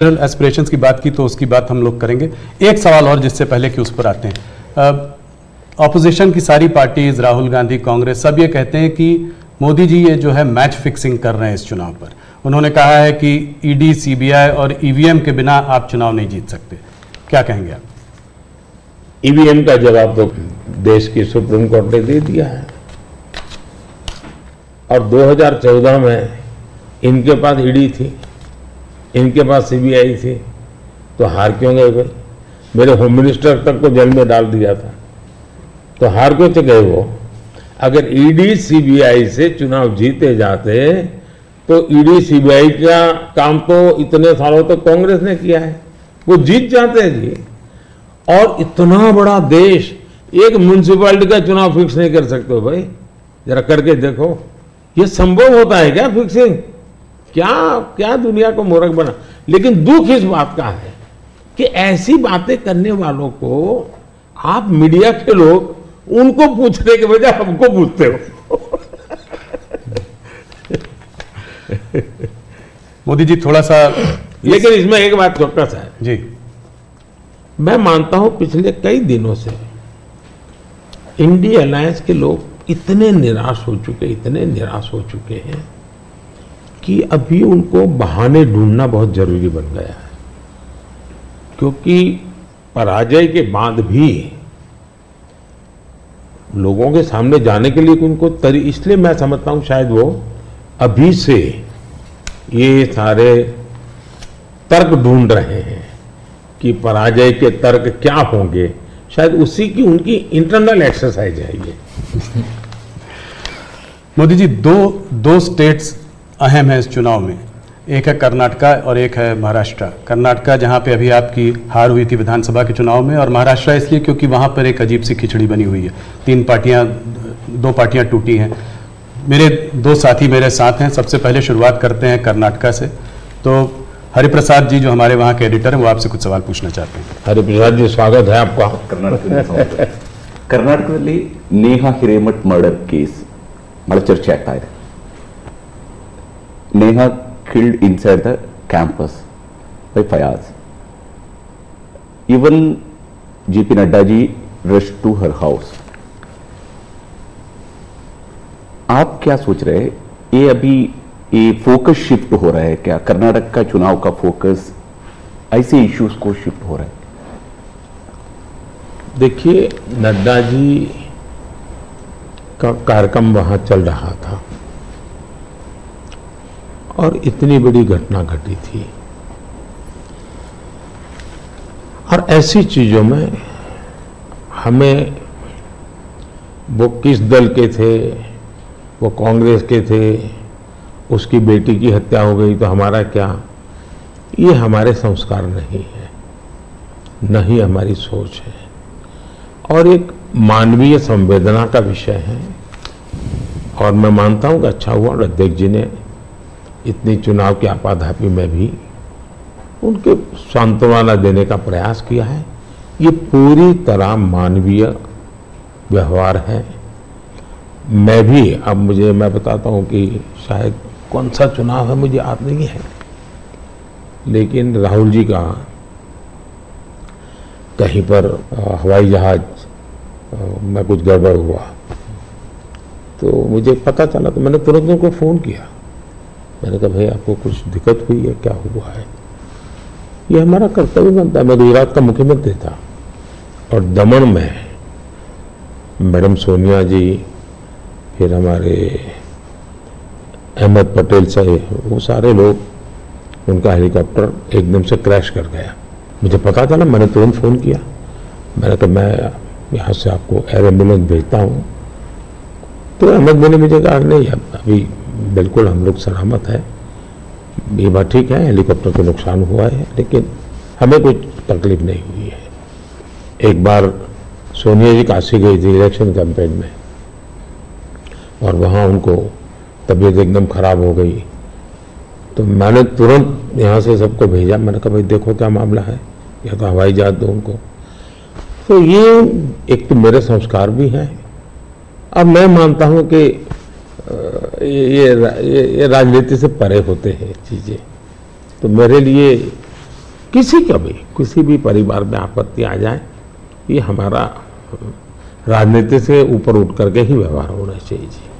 Aspirations की बात की तो उसकी बात हम लोग करेंगे। एक सवाल और जिससे पहले कि उस पर आते हैं, ऑपोजिशन की सारी पार्टीज, राहुल गांधी, कांग्रेस, सब ये कहते हैं कि मोदी जी ये जो है मैच फिक्सिंग कर रहे हैं इस चुनाव पर। उन्होंने कहा है कि ईडी, सीबीआई और ईवीएम के बिना आप चुनाव नहीं जीत सकते। क्या कहेंगे आप? ईवीएम का जवाब तो देश की सुप्रीम कोर्ट ने दे दिया है और 2014 में इनके पास ईडी थी, इनके पास सीबीआई थी, तो हार क्यों गए भाई? मेरे होम मिनिस्टर तक को जेल में डाल दिया था, तो हार क्यों थे गए वो? अगर ईडी सीबीआई से चुनाव जीते जाते तो ईडी सीबीआई का काम तो इतने सालों तक कांग्रेस ने किया है, वो जीत जाते हैं जी। और इतना बड़ा देश एक म्यूनिसिपैलिटी का चुनाव फिक्स नहीं कर सकते भाई, जरा करके देखो, ये संभव होता है क्या फिक्सिंग? क्या क्या दुनिया को मूर्ख बना। लेकिन दुख इस बात का है कि ऐसी बातें करने वालों को आप मीडिया के लोग उनको पूछने के बजाय हमको पूछते हो। मोदी जी थोड़ा सा, लेकिन इसमें एक बात चौकस है जी, मैं मानता हूं पिछले कई दिनों से इंडिया अलायंस के लोग इतने निराश हो चुके हैं कि अभी उनको बहाने ढूंढना बहुत जरूरी बन गया है, क्योंकि पराजय के बाद भी लोगों के सामने जाने के लिए उनको इसलिए मैं समझता हूं शायद वो अभी से ये सारे तर्क ढूंढ रहे हैं कि पराजय के तर्क क्या होंगे, शायद उसी की उनकी इंटरनल एक्सरसाइज है ये। मोदी जी दो स्टेट्स अहम है इस चुनाव में, एक है कर्नाटका और एक है महाराष्ट्र। कर्नाटका जहां पे अभी आपकी हार हुई थी विधानसभा के चुनाव में, और महाराष्ट्र इसलिए क्योंकि वहां पर एक अजीब सी खिचड़ी बनी हुई है, दो पार्टियां टूटी हैं। मेरे दो साथी मेरे साथ हैं। सबसे पहले शुरुआत करते हैं कर्नाटका से। तो हरिप्रसाद जी जो हमारे वहाँ के एडिटर हैं वो आपसे कुछ सवाल पूछना चाहते हैं। हरिप्रसाद जी स्वागत है आपका। ಕರ್ನಾಟಕದಲ್ಲಿ ನೇಹಾ ಹಿರೇಮಠ್ ಮರ್ಡರ್ ಕೇಸ್ ಬಹಳ ಚರ್ಚೆ ಆಗ್ತಾ ಇದೆ. Neha killed inside the campus by Fayaz. Even JP Nadda ji rushed to her house. आप क्या सोच रहे हैं, ये अभी ये फोकस शिफ्ट हो रहा है क्या? कर्नाटक का चुनाव का फोकस ऐसे इश्यूज को शिफ्ट हो रहा है? देखिए, नड्डा जी का कार्यक्रम वहां चल रहा था और इतनी बड़ी घटना घटी थी, और ऐसी चीजों में हमें वो किस दल के थे, वो कांग्रेस के थे, उसकी बेटी की हत्या हो गई तो हमारा क्या, ये हमारे संस्कार नहीं है, न ही हमारी सोच है, और एक मानवीय संवेदना का विषय है। और मैं मानता हूं कि अच्छा हुआ अध्यक्ष जी ने इतनी चुनाव की आपाधापी में भी उनके सांत्वना देने का प्रयास किया है। ये पूरी तरह मानवीय व्यवहार है। मैं भी अब मैं बताता हूं कि शायद कौन सा चुनाव है मुझे याद नहीं है, लेकिन राहुल जी का कहीं पर हवाई जहाज में कुछ गड़बड़ हुआ तो मुझे पता चला, तो मैंने तुरंत उनको फोन किया। मैंने कहा भाई आपको कुछ दिक्कत हुई है, क्या हुआ है? ये हमारा कर्तव्य बनता है। मैं गुजरात का मुख्यमंत्री था और दमन में मैडम सोनिया जी, फिर हमारे अहमद पटेल साहब, वो सारे लोग, उनका हेलीकॉप्टर एकदम से क्रैश कर गया। मुझे पता चला, मैंने तुरंत फ़ोन किया। मैंने कहा मैं यहाँ से आपको एयर एम्बुलेंस भेजता हूँ। तो अहमद ने मुझे कहा नहीं, अभी बिल्कुल हम लोग सलामत है, ये बात ठीक है, हेलीकॉप्टर को नुकसान हुआ है लेकिन हमें कुछ तकलीफ नहीं हुई है। एक बार सोनिया जी काशी गई थी इलेक्शन कैंपेन में, और वहाँ उनको तबीयत एकदम खराब हो गई, तो मैंने तुरंत यहाँ से सबको भेजा। मैंने कहा भाई देखो क्या मामला है, या तो हवाई जहाज दो उनको। तो ये एक तो मेरे संस्कार भी हैं, अब मैं मानता हूँ कि ये राजनीति से परे होते हैं चीज़ें। तो मेरे लिए किसी का भी, किसी भी परिवार में आपत्ति आ जाए, ये हमारा राजनीति से ऊपर उठ करके ही व्यवहार होना चाहिए जी।